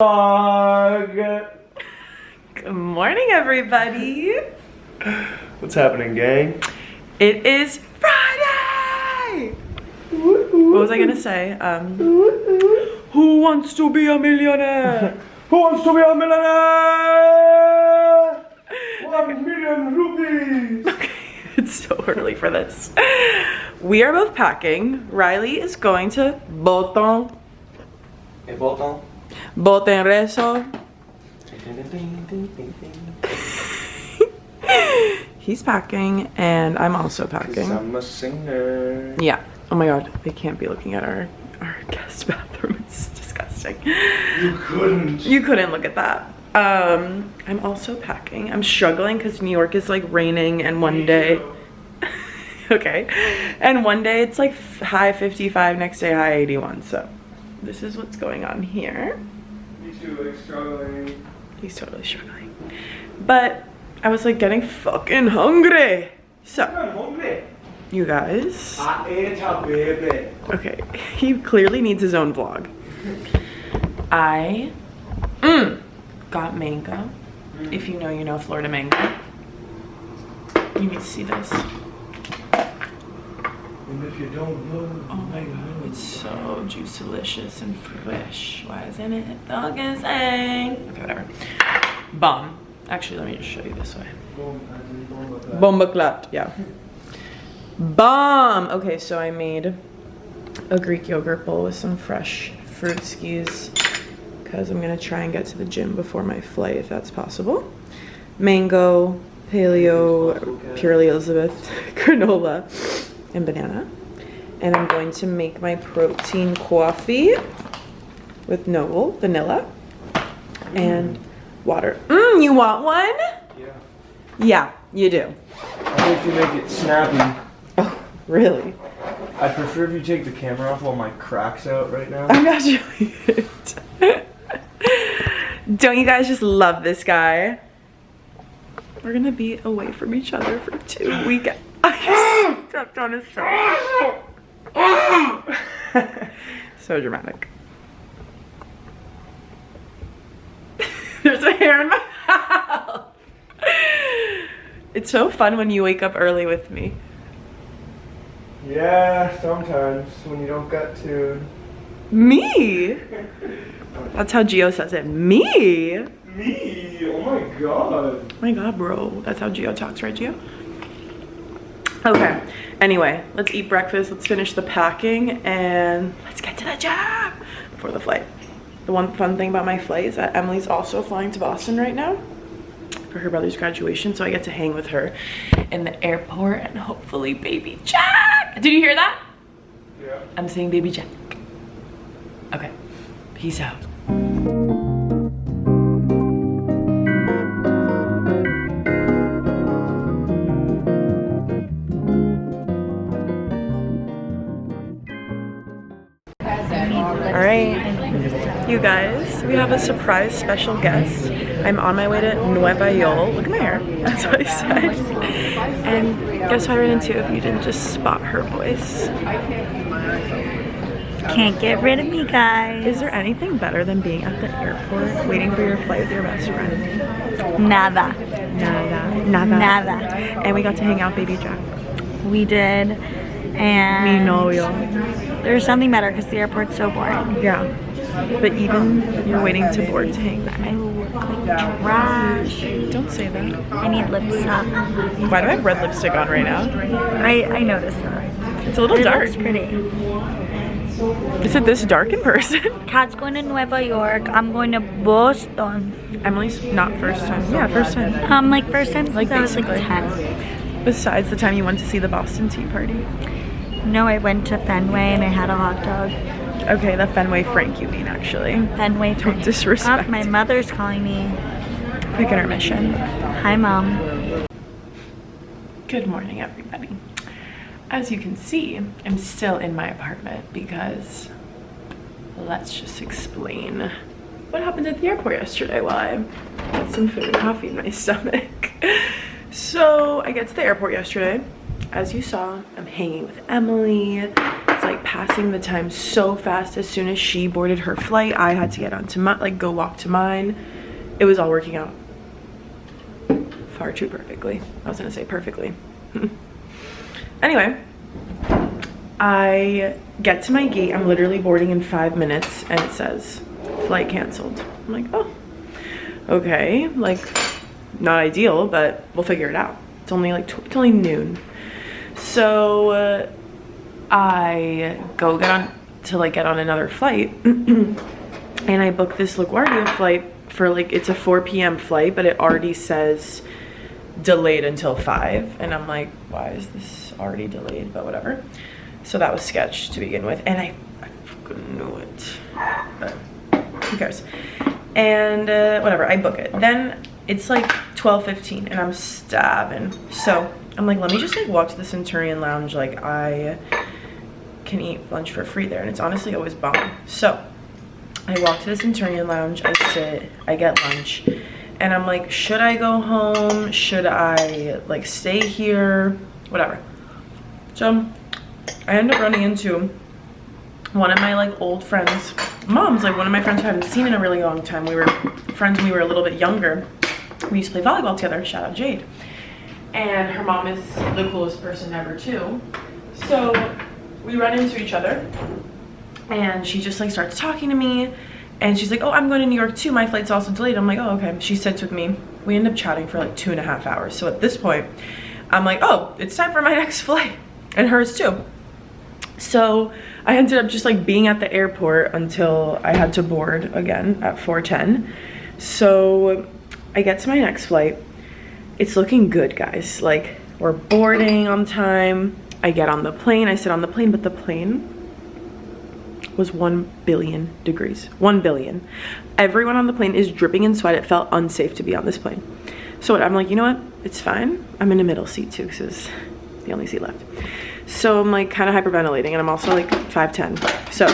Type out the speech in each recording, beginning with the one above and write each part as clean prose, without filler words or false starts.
Good morning, everybody. What's happening, gang? It is Friday. What was I gonna say? Who wants to be a millionaire? Who wants to be a millionaire? 1 million rupees. Okay, it's so early for this. We are both packing. Riley is going to Botón. Boten Rezo. He's packing and I'm also packing. I'm a singer. Yeah. Oh my god, they can't be looking at our guest bathroom. It's disgusting. You couldn't. You couldn't look at that. I'm also packing. I'm struggling because New York is like raining and one day okay. And one day it's like high 55, next day high 81. So this is what's going on here. Me too, like struggling. He's totally struggling. But I was like getting fucking hungry. So, I'm hungry. you guys. I ate a baby. Okay, he clearly needs his own vlog. I got mango. If you know, you know Florida mango. You need to see this. And if you don't know. Oh my god, it's so juicy, delicious, and fresh. Why isn't it focusing? Okay, whatever. Bomb. Actually, let me just show you this way. Bomba clat, yeah. Bomb! Okay, so I made a Greek yogurt bowl with some fresh fruit skis because I'm gonna try and get to the gym before my flight if that's possible. Mango, paleo, purely Elizabeth, granola, and banana. And I'm going to make my protein coffee with Noble vanilla and water. You want one? Yeah. Yeah, you do. I think you make it snappy. Oh, really? I prefer if you take the camera off while my crack's out right now. I'm not doing it. Don't you guys just love this guy? We're gonna be away from each other for 2 weekends. I stepped on his toe. So dramatic. There's a hair in my mouth. It's so fun when you wake up early with me. Yeah, sometimes when you don't get to. Me? That's how Gio says it. Me? Me? Oh my god. Oh my god, bro. That's how Gio talks, right, Gio? Okay. Anyway, let's eat breakfast. Let's finish the packing and let's get to the gym before the flight. The one fun thing about my flight is that Emily's also flying to Boston right now for her brother's graduation, so I get to hang with her in the airport and hopefully baby Jack. Did you hear that? Yeah. I'm saying baby Jack. Okay. Peace out. All right, you guys, we have a surprise special guest. I'm on my way to Nueva York. Look at my hair. That's what I said. And guess what I ran into if you didn't just spot her voice? Can't get rid of me, guys. Is there anything better than being at the airport waiting for your flight with your best friend? Nada. Nada. Nada. Nada. And we got to hang out, baby Jack. We did. And Mi novio. there's something better because the airport's so boring. Yeah. But even you're waiting to board to hang I out. look like trash. Don't say that. I need lipstick. Why do I have red lipstick on right now? I noticed that. It's a little It dark. looks pretty. Is it this dark in person? Kat's going to Nueva York. I'm going to Boston. Emily's not first time. Yeah, first time. Like first time since Like I was like basically. 10. Besides the time you went to see the Boston Tea Party. No, I went to Fenway and I had a hot dog. Okay, the Fenway Frank you mean actually. Fenway. Don't disrespect. Oh, my mother's calling me. Quick intermission. Hi, Mom. Good morning, everybody. As you can see, I'm still in my apartment because let's just explain what happened at the airport yesterday while I got some food and coffee in my stomach. So I get to the airport yesterday. As you saw, I'm hanging with Emily. It's like like passing the time so fast. As soon as she boarded her flight, I had to get onto my, like, go walk to mine. It was all working out far too perfectly. I was gonna say perfectly. Anyway, I get to my gate. I'm literally boarding in 5 minutes and it says flight canceled. I'm like, oh, okay, like not ideal, but we'll figure it out. It's only like it's only noon. So I go get on another flight and I book this LaGuardia flight for like, it's a 4 p.m. flight, but it already says delayed until 5. And I'm like, why is this already delayed? But whatever. So that was sketch to begin with. And I fucking knew it. But who cares? And whatever, I book it. Then it's like 12:15 and I'm starving. So I'm like, let me just like walk to the Centurion Lounge. Like I can eat lunch for free there. And it's honestly always bomb. So I walk to the Centurion Lounge, I sit, I get lunch. And I'm like, should I go home? Should I like stay here? Whatever. So I end up running into one of my like old friends' moms, like one of my friends who I haven't seen in a really long time. We were friends when we were a little bit younger. We used to play volleyball together, shout out Jade. And her mom is the coolest person ever too. So we run into each other and she just like starts talking to me. And she's like, oh, I'm going to New York too. My flight's also delayed. I'm like, oh, okay. She sits with me. We end up chatting for like 2.5 hours. So at this point, I'm like, oh, it's time for my next flight. And hers too. So I ended up just like being at the airport until I had to board again at 4:10. So I get to my next flight. It's looking good, guys. Like we're boarding on time. I get on the plane. I sit on the plane, but the plane was 1 billion degrees. 1 billion. Everyone on the plane is dripping in sweat. It felt unsafe to be on this plane. So I'm like, you know what? It's fine. I'm in a middle seat too because it's the only seat left. So I'm like kind of hyperventilating and I'm also like 5'10". So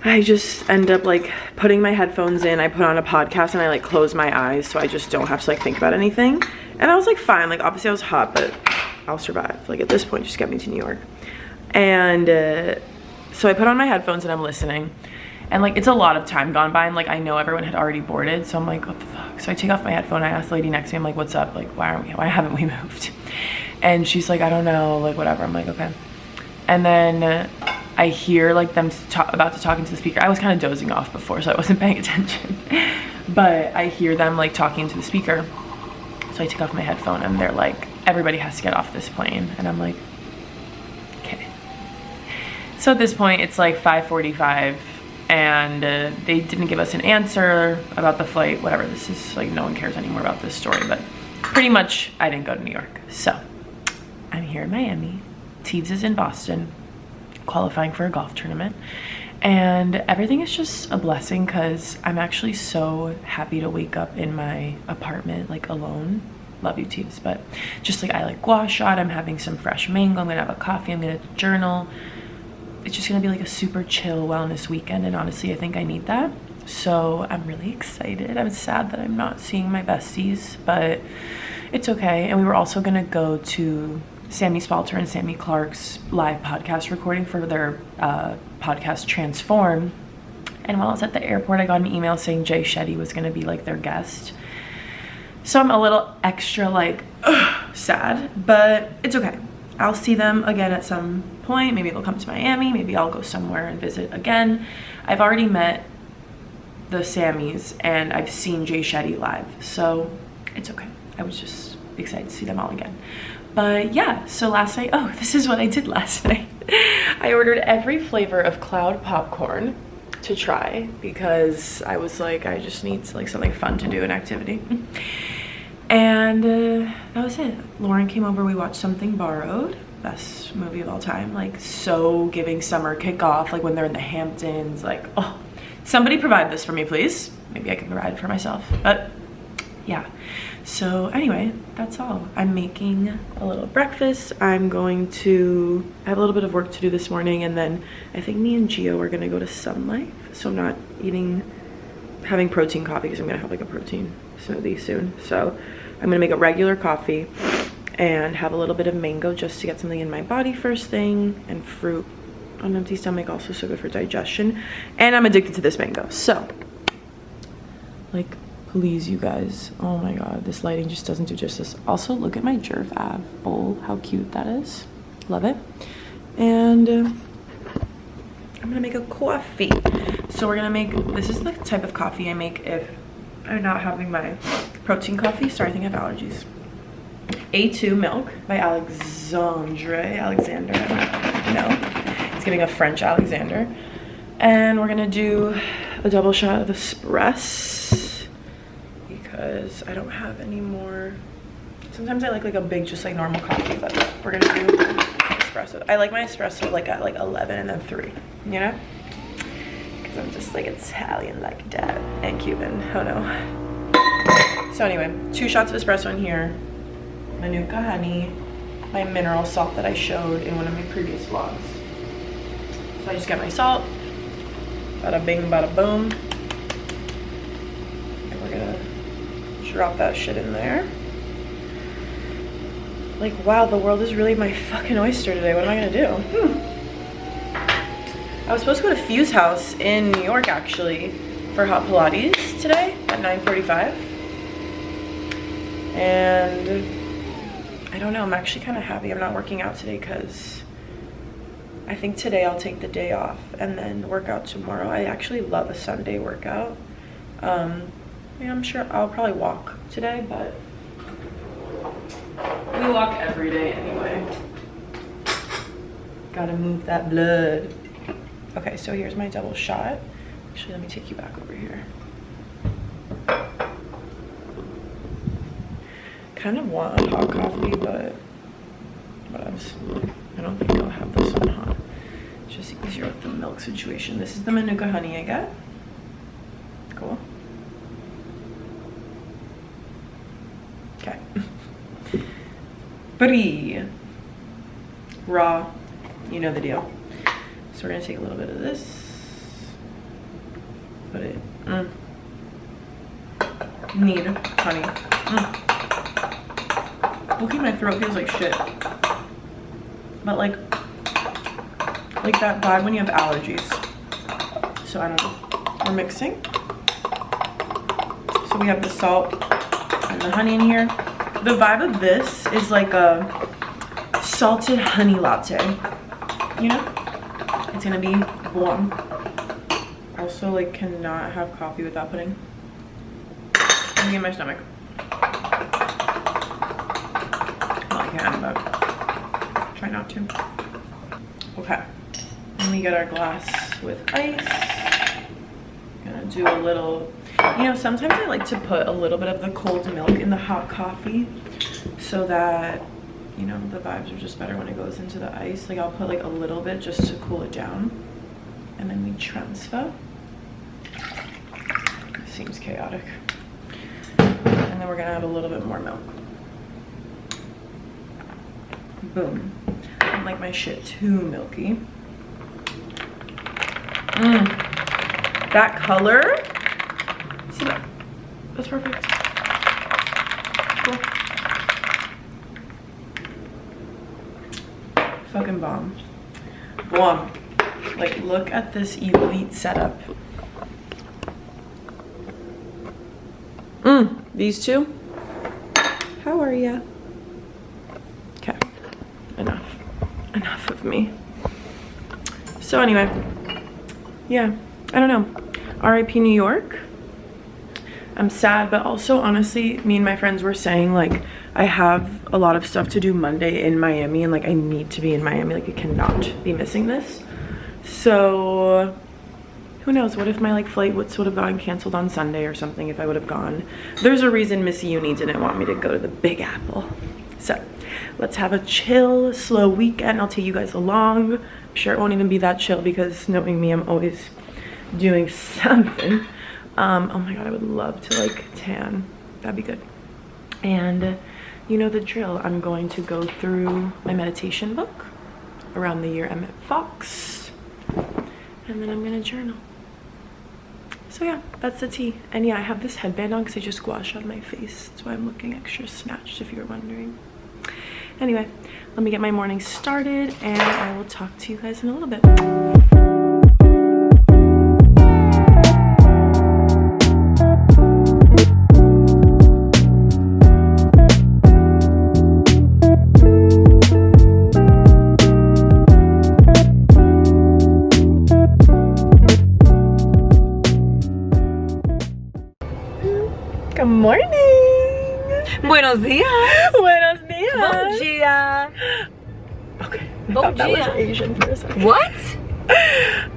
I just end up like putting my headphones in. I put on a podcast and I like close my eyes so I just don't have to like think about anything. And I was like fine. Like obviously I was hot, but I'll survive. Like at this point, just get me to New York. And so I put on my headphones and I'm listening. And like it's a lot of time gone by and like I know everyone had already boarded. So I'm like, what the fuck? So I take off my headphone. I ask the lady next to me, I'm like, what's up? Like why haven't we moved? And she's like, I don't know, like whatever. I'm like, okay. And then I hear like them about to talk into the speaker. I was kind of dozing off before, so I wasn't paying attention. But I hear them like talking to the speaker. So I take off my headphone and they're like, everybody has to get off this plane. And I'm like, okay. So at this point, it's like 5:45 and they didn't give us an answer about the flight, whatever. This is like, no one cares anymore about this story, but pretty much I didn't go to New York. So I'm here in Miami. Teves is in Boston, qualifying for a golf tournament. And everything is just a blessing because I'm actually so happy to wake up in my apartment, like alone. Love you, Teves. But just like I like gua sha, I'm having some fresh mango. I'm gonna have a coffee. I'm gonna journal. It's just gonna be like a super chill wellness weekend. And honestly, I think I need that. So I'm really excited. I'm sad that I'm not seeing my besties, but it's okay. And we were also gonna go to Sammy Spalter and Sammy Clark's live podcast recording for their podcast Transform. And while I was at the airport, I got an email saying Jay Shetty was gonna be like their guest. So I'm a little extra like sad, but it's okay. I'll see them again at some point. Maybe they'll come to Miami. Maybe I'll go somewhere and visit again. I've already met the Sammys and I've seen Jay Shetty live, so it's okay. I was just excited to see them all again. But yeah, so last night, oh, this is what I did last night. I ordered every flavor of cloud popcorn to try because I was like, I just need like something fun to do, an activity. And that was it. Lauren came over, we watched Something Borrowed, best movie of all time, like so giving summer kickoff, like when they're in the Hamptons, like, oh, somebody provide this for me, please. Maybe I can provide it for myself, but yeah. So anyway, that's all. I'm making a little breakfast. I have a little bit of work to do this morning, and then I think me and Gio are gonna go to Sunlife. So I'm not having protein coffee because I'm gonna have like a protein smoothie soon. So I'm gonna make a regular coffee and have a little bit of mango just to get something in my body first thing, and fruit on an empty stomach, also so good for digestion. And I'm addicted to this mango. So, like, please, you guys, oh my god, this lighting just doesn't do justice. Also, look at my Jerv Ave bowl, how cute that is. Love it. And I'm gonna make a coffee. So we're gonna make, this is the type of coffee I make if I'm not having my protein coffee. Sorry, I think I have allergies. A2 milk by Alexander, I don't know. It's giving a French Alexander. And we're gonna do a double shot of espresso because I don't have any more. Sometimes I like a big, just like normal coffee, but we're gonna do espresso. I like my espresso like at like 11 and then 3, you know? Because I'm just like Italian like that, and Cuban, oh no. So anyway, 2 shots of espresso in here. Manuka honey, my mineral salt that I showed in one of my previous vlogs. So I just got my salt, bada bing, bada boom. And we're gonna drop that shit in there. Like, wow, the world is really my fucking oyster today. What am I gonna do? I was supposed to go to Fuse House in New York actually for hot Pilates today at 9:45. And I don't know, I'm actually kind of happy I'm not working out today because I think today I'll take the day off and then work out tomorrow. I actually love a Sunday workout. Yeah, I'm sure I'll probably walk today, but we walk every day anyway. Gotta move that blood. Okay, so here's my double shot. Actually, let me take you back over here. Kind of want a hot coffee, but I don't think I'll have this one hot. It's just easier with the milk situation. This is the Manuka honey I got. Cool. Okay. Brie. Raw. You know the deal. So we're gonna take a little bit of this. Put it. Need honey. Okay, my throat feels like shit. But like that vibe when you have allergies. So I don't know. We're mixing. So we have the salt and the honey in here. The vibe of this is like a salted honey latte. You know? It's gonna be warm. Also, like, cannot have coffee without putting something in my stomach. Well, I can, but try not to. Okay. Then we get our glass with ice. Gonna do a little, you know, sometimes I like to put a little bit of the cold milk in the hot coffee so that, you know, the vibes are just better when it goes into the ice. Like, I'll put like a little bit just to cool it down. And then we transfer. Seems chaotic. And then we're gonna add a little bit more milk. Boom. I don't like my shit too milky. That color, see that? That's perfect. Cool. Fucking bomb. Bomb. Like, look at this elite setup. These two. How are ya? Okay. Enough of me. So anyway, yeah, I don't know. R.I.P. New York. I'm sad, but also honestly, me and my friends were saying like I have a lot of stuff to do Monday in Miami, and like I need to be in Miami. Like I cannot be missing this. So who knows, what if my like flight would have gotten canceled on Sunday or something if I would have gone. There's a reason Miss Uni didn't want me to go to the Big Apple. So let's have a chill, slow weekend. I'll take you guys along. I'm sure it won't even be that chill because knowing me, I'm always doing something. Oh my god, I would love to like tan. That'd be good. And you know the drill. I'm going to go through my meditation book around the year Emmett Fox. And then I'm gonna journal. So yeah, that's the tea. And yeah, I have this headband on because I just gouache on my face. That's why I'm looking extra snatched, if you were wondering. Anyway, let me get my morning started and I will talk to you guys in a little bit. Good morning. Buenos dias. Buenos dias. Bom dia. Okay. I Bom thought that was dia. Asian for a second. What?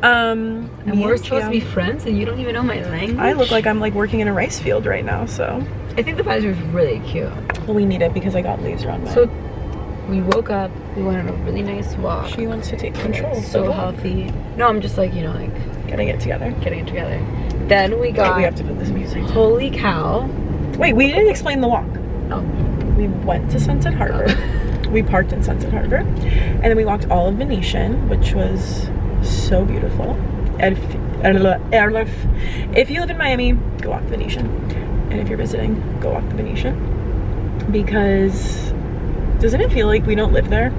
And We're supposed to be friends and you don't even know my language? I look like I'm like working in a rice field right now, so. I think the visor is really cute. Well, we need it because I got laser on my. So we woke up, we went on a really nice walk. She wants to take control. It's so healthy. No, I'm just like, you know, like Getting it together. getting it together. Then we got, Wait, we have to put this music. holy cow. Wait, we didn't explain the walk. Oh. We went to Sunset Harbor. We parked in Sunset Harbor. And then we walked all of Venetian, which was so beautiful. And if you live in Miami, go walk the Venetian. And if you're visiting, go walk the Venetian. Because doesn't it feel like we don't live there?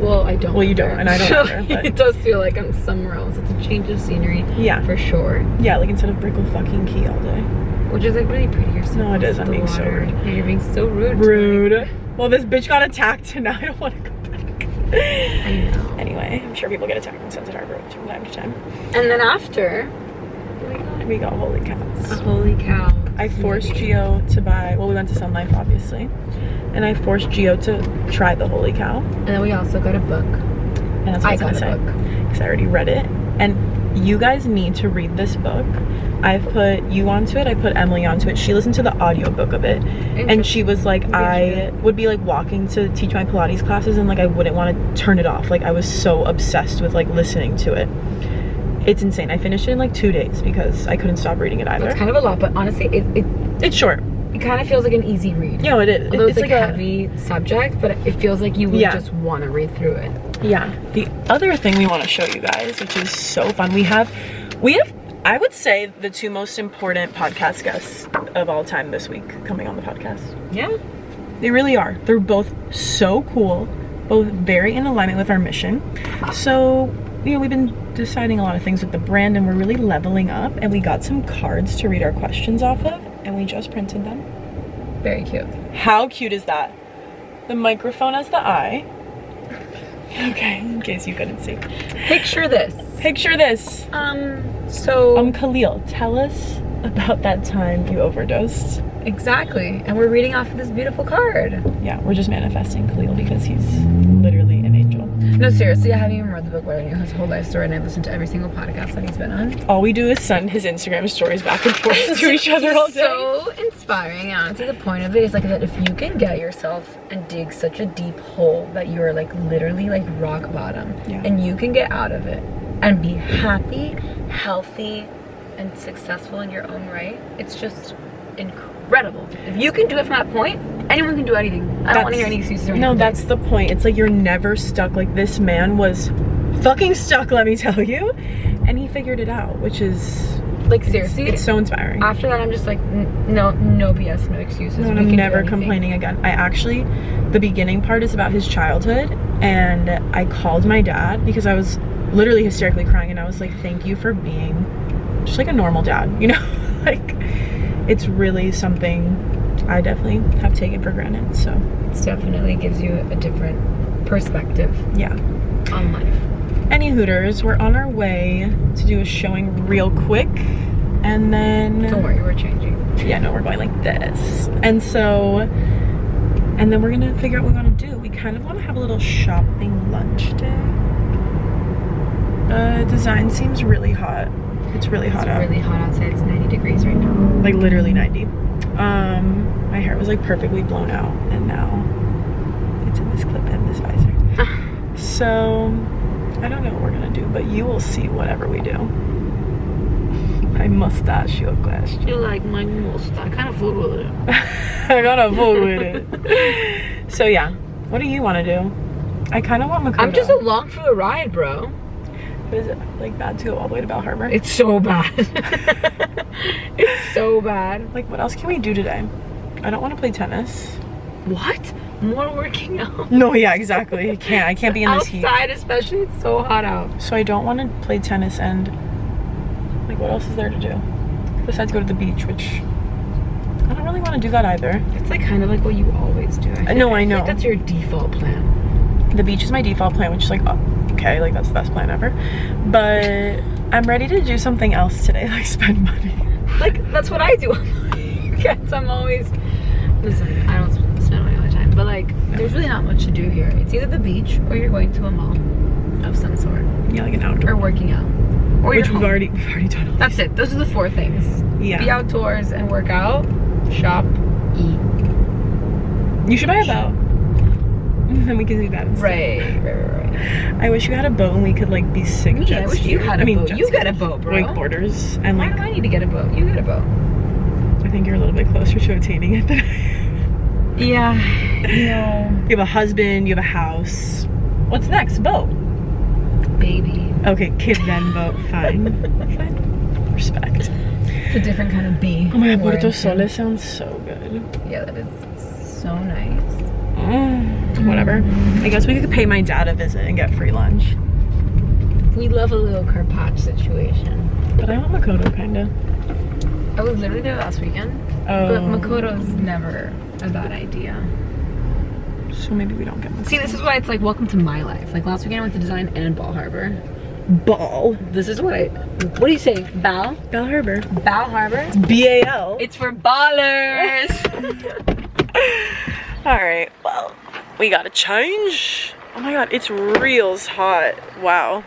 Well, I don't. Well, you live don't, there. and I don't either, but- It does feel like I'm somewhere else. It's a change of scenery. Yeah. For sure. Yeah, like instead of Brickell fucking Key all day. Which is like really pretty. You're so No, it close is. to I'm the being so water. rude. Yeah, you're being so rude. Rude. Well, this bitch got attacked and now I don't want to go back. I know. Anyway, I'm sure people get attacked in Sunset Harbor from time to time. And then after, We got holy cows. holy cow. I forced Gio to buy, well, we went to Sunlife, obviously. And I forced Gio to try the holy cow. And then we also got a book. And that's what I was got gonna a say. book. Because I already read it. And you guys need to read this book. I've put you onto it, I put Emily onto it. She listened to the audiobook of it. And she was like, I would be like walking to teach my Pilates classes and like I wouldn't want to turn it off. Like I was so obsessed with like listening to it. It's insane. I finished it in like 2 days because I couldn't stop reading it either. It's kind of a lot, but honestly, It's short. it kind of feels like an easy read. You know, it is. Although it's like like a heavy subject, but it feels like you would just want to read through it. Yeah. The other thing we want to show you guys, which is so fun, we have, I would say, the two most important podcast guests of all time this week coming on the podcast. Yeah. They really are. They're both so cool, both very in alignment with our mission. So, you know, we've been deciding a lot of things with the brand and we're really leveling up, and we got some cards to read our questions off of and we just printed them. Very cute. How cute is that? The microphone as the eye. Okay, in case you couldn't see. Picture this. Picture this. So Khalil, tell us about that time you overdosed. exactly, and we're reading off of this beautiful card. Yeah, we're just manifesting Khalil because he's literally an angel. No, seriously, I haven't even read the book, but I knew his whole life story, and I've listened to every single podcast that he's been on. All we do is send his Instagram stories back and forth to each other all day. So inspiring, and honestly, the point of it is like that if you can get yourself and dig such a deep hole that you're like literally like rock bottom, and you can get out of it and be happy, healthy, and successful in your own right, it's just incredible. If you can do it from that point, anyone can do anything. I don't want to hear any excuses or anything. No, that's the point. It's like you're never stuck. Like this man was fucking stuck, let me tell you, and he figured it out, which is like seriously, it's so inspiring. After that, I'm just like, no BS, no excuses. No, I'm never complaining again. I actually, the beginning part is about his childhood, and I called my dad because I was literally hysterically crying, and I was like, thank you for being just like a normal dad, you know? Like, it's really something I definitely have taken for granted, so. It definitely gives you a different perspective. Yeah. On life. Any Hooters, we're on our way to do a showing real quick, and then... Don't worry, we're changing. Yeah, no, we're going like this. And so, and then we're gonna figure out what we want to do. We kind of want to have a little shopping lunch day. The design seems really hot. It's really hot out. It's really hot outside. It's 90 degrees right now. Like literally 90. My hair was like perfectly blown out, and now it's in this clip and this visor. So I don't know what we're gonna do, but you will see whatever we do. My mustache, your question. You like my mustache? I kind of fool with it. I gotta fool with it. So yeah, what do you want to do? I kind of want Makoto. I'm just along for the ride, bro. Is it like bad to go all the way to Bell Harbor? It's so bad. It's so bad. Like, what else can we do today? I don't want to play tennis. What? more working out. No, yeah, exactly. I can't be in this heat. Outside especially, it's so hot out. So I don't want to play tennis and like what else is there to do? Besides go to the beach, which I don't really want to do that either. It's like kind of like what you always do. I know. Like that's your default plan. The beach is my default plan, which is like, oh, okay, like that's the best plan ever. But I'm ready to do something else today, like spend money. Like that's what I do. Yes, I'm always. Listen, I don't spend money all the time, but like, there's really not much to do here. It's either the beach or you're going to a mall of some sort. Yeah, like an outdoor. Or working out. Or which we've already done all That's it. Those are the 4 things. Yeah. Be outdoors and work out, shop, eat. You should buy a boat. Then we can do that instead. Right. I wish you had a boat and we could like be sick Me, jet I wish you skiers. had a boat. You got a boat, bro. Wakeboarders and Why like. do I need to get a boat? You get a boat. I think you're a little bit closer to attaining it than I am. Yeah. No. You have a husband, you have a house. What's next? Boat. Baby. Okay, kid then boat. Fine. Fine. Respect. It's a different kind of bee. Oh my god, Puerto Sole sounds so good. Yeah, that is so nice. Whatever. I guess we could pay my dad a visit and get free lunch. We love a little carpaccio situation. But I want Makoto, kinda. I was literally there last weekend. Oh. But Makoto's never a bad idea. So maybe we don't get Makoto. See, this is why it's like, welcome to my life. Like last weekend I went to Design and Ball Harbor. Ball. This is what what do you say? Bal? Bal Harbor. Bal Harbor? It's B-A-L. It's for ballers. Alright, well, we gotta change. Oh my god, it's reals hot. Wow.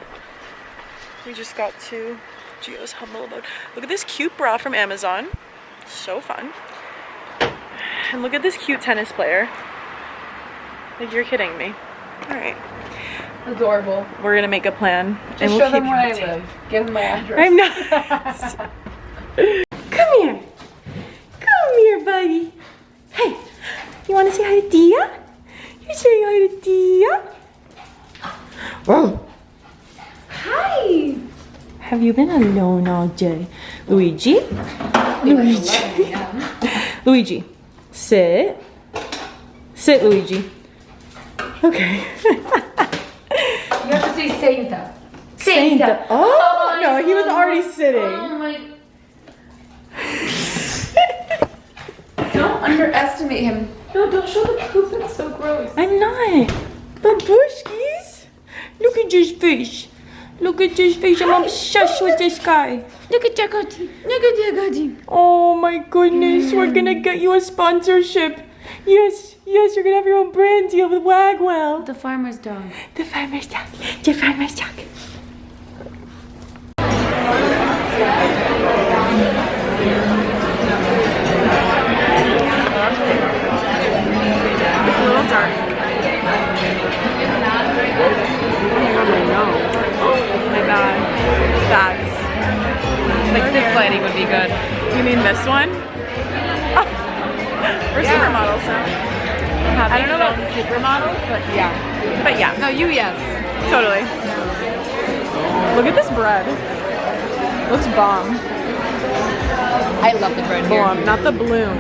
We just got to Gio's humble abode. Look at this cute bra from Amazon. So fun. And look at this cute tennis player. Like, you're kidding me. Alright. Adorable. We're gonna make a plan. Just show them where I live. Give them my address. I'm not. Come here. Come here, buddy. Hey, you wanna say hi to Dia? You're saying hi to Dia? Oh. Hi. Have you been alone all day? Luigi? Luigi. Luigi. Sit. Sit, Luigi. Okay. You have to say Sainta. Sainta. Oh, no, he was already sitting. Oh my. Don't underestimate him. No, don't show the poop. That's so gross. I'm not. Babushkis. Look at this fish. Look at this fish. I'm obsessed with this guy. Look at Jagoti. Look at Jagoti. Oh my goodness. We're gonna get you a sponsorship. Yes, yes, you're gonna have your own brand deal with Wagwell. The farmer's dog. The farmer's dog. The farmer's dog. It's a little dark. My bad. Bags. Like this lighting would be good. You mean this one? Oh. We're supermodels now. I don't know about supermodels, but yeah. But yeah. No, you yes. Totally. Look at this bread. Looks bomb. I love the bread here. Bomb, not the bloom.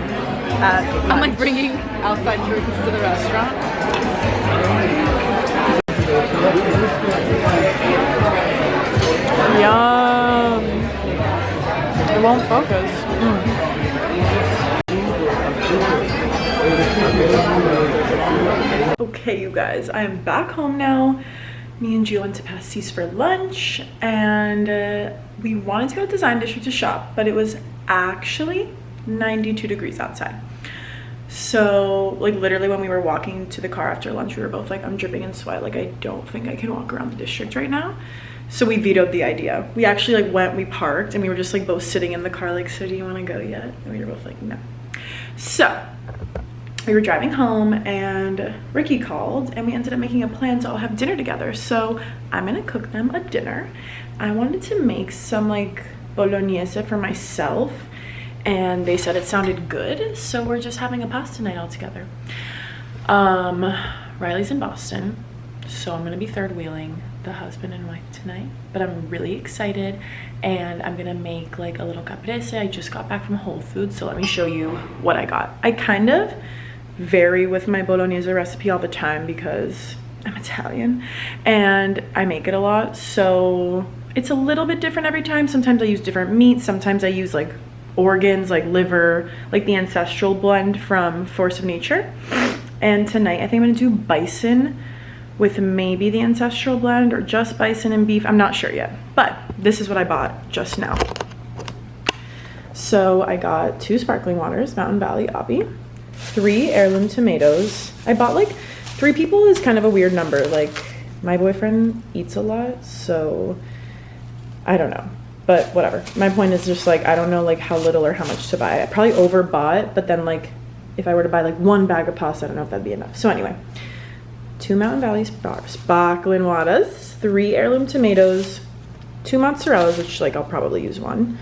I'm like bringing outside drinks to the restaurant. Yum. It won't focus. Okay, you guys, I am back home now. Me and Gio went to Pastis for lunch, and we wanted to go to Design District to shop, but it was actually 92 degrees outside. So, like, literally when we were walking to the car after lunch, we were both like, I'm dripping in sweat. Like, I don't think I can walk around the district right now. So we vetoed the idea. We actually like went, we parked, and we were just like both sitting in the car like, so do you want to go yet? And we were both like, no. So we were driving home and Ricky called and we ended up making a plan to all have dinner together. So I'm gonna cook them a dinner. I wanted to make some like bolognese for myself and they said it sounded good. So we're just having a pasta night all together. Riley's in Boston, so I'm gonna be third wheeling the husband and wife tonight, but I'm really excited and I'm gonna make like a little caprese. I just got back from Whole Foods, so let me show you what I got. I kind of vary with my bolognese recipe all the time because I'm Italian and I make it a lot. So it's a little bit different every time. Sometimes I use different meats. Sometimes I use like organs, like liver, like the ancestral blend from Force of Nature. And tonight I think I'm gonna do bison with maybe the ancestral blend or just bison and beef. I'm not sure yet, but this is what I bought just now. So I got 2 sparkling waters, Mountain Valley Abbey, 3 heirloom tomatoes. I bought like 3 people is kind of a weird number. Like my boyfriend eats a lot, so I don't know, but whatever. My point is just like, I don't know like how little or how much to buy. I probably overbought, but then like if I were to buy like 1 bag of pasta, I don't know if that'd be enough. So anyway, 2 Mountain Valley sparkling waters, 3 heirloom tomatoes, 2 mozzarellas, which like I'll probably use 1.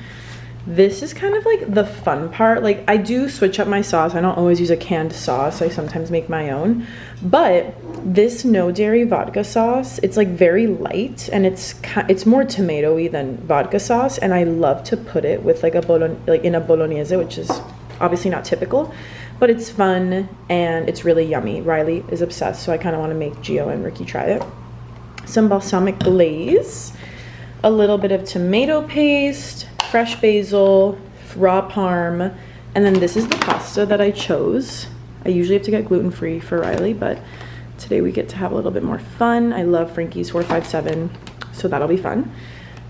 This is kind of like the fun part. Like I do switch up my sauce. I don't always use a canned sauce. I sometimes make my own. But this no dairy vodka sauce, it's like very light and it's more tomato-y than vodka sauce. And I love to put it with like in a bolognese, which is obviously not typical, but it's fun and it's really yummy. Riley is obsessed, so I kind of want to make Gio and Ricky try it. Some balsamic glaze, a little bit of tomato paste, fresh basil, raw parm, and then this is the pasta that I chose. I usually have to get gluten-free for Riley, but today we get to have a little bit more fun. I love Frankie's 457, so that'll be fun.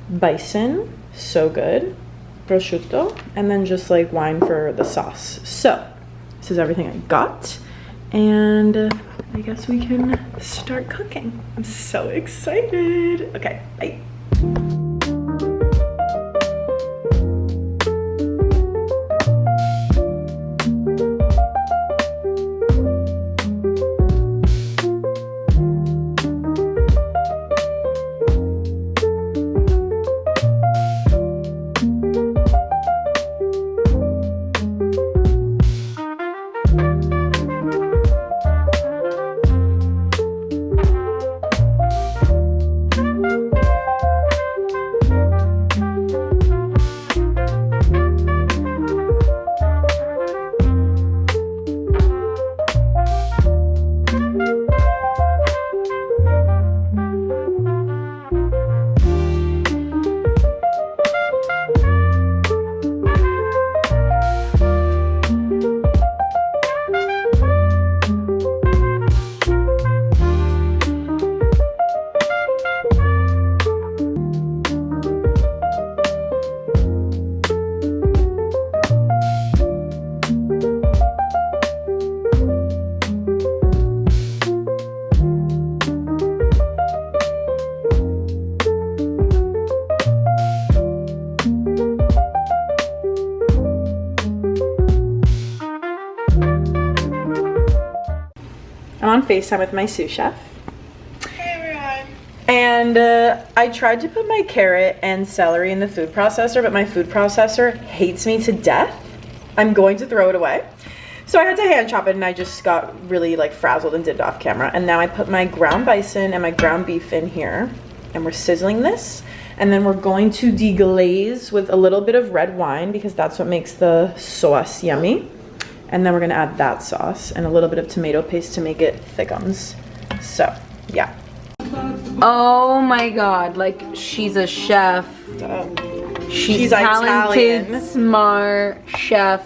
Bison, so good. Prosciutto, and then just like wine for the sauce. So this is everything I got, and I guess we can start cooking. I'm so excited. Okay, bye. I'm on FaceTime with my sous chef. Hey everyone. And I tried to put my carrot and celery in the food processor, but my food processor hates me to death. I'm going to throw it away. So I had to hand chop it, and I just got really like frazzled and did it off camera. And now I put my ground bison and my ground beef in here, and we're sizzling this. And then we're going to deglaze with a little bit of red wine because that's what makes the sauce yummy. And then we're gonna add that sauce and a little bit of tomato paste to make it thickums. So, yeah. Oh my god, like she's a chef. She's talented, Italian. smart chef.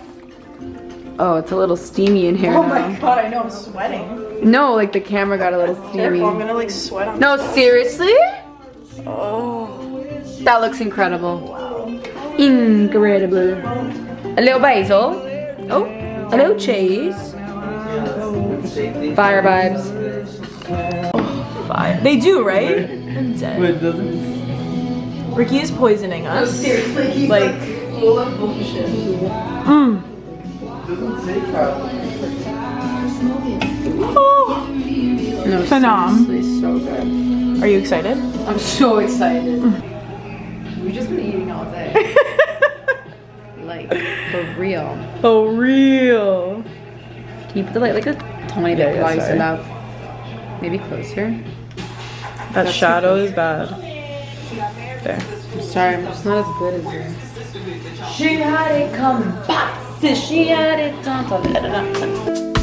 Oh, it's a little steamy in here Oh now. my god, I know, I'm sweating. No, like the camera got a little steamy. Careful, I'm gonna like sweat on No, seriously? Oh. That looks incredible. Wow. Incredible. A little basil. Oh, a little cheese. Fire vibes. Oh, fire. They do, right? I'm dead. Wait, doesn't Ricky is poisoning us. Seriously, he's Like, full of bullshit. doesn't say how. Oh. No, Phenom. seriously, so good. Are you excited? I'm so excited. We've just been eating all day. Like, for real. For real. Can you put the light like a tiny bit Yeah, closer sorry. enough? Maybe closer? That shadow is bad. There. I'm sorry, I'm just not as good as you. She had it coming, pop, she had it done.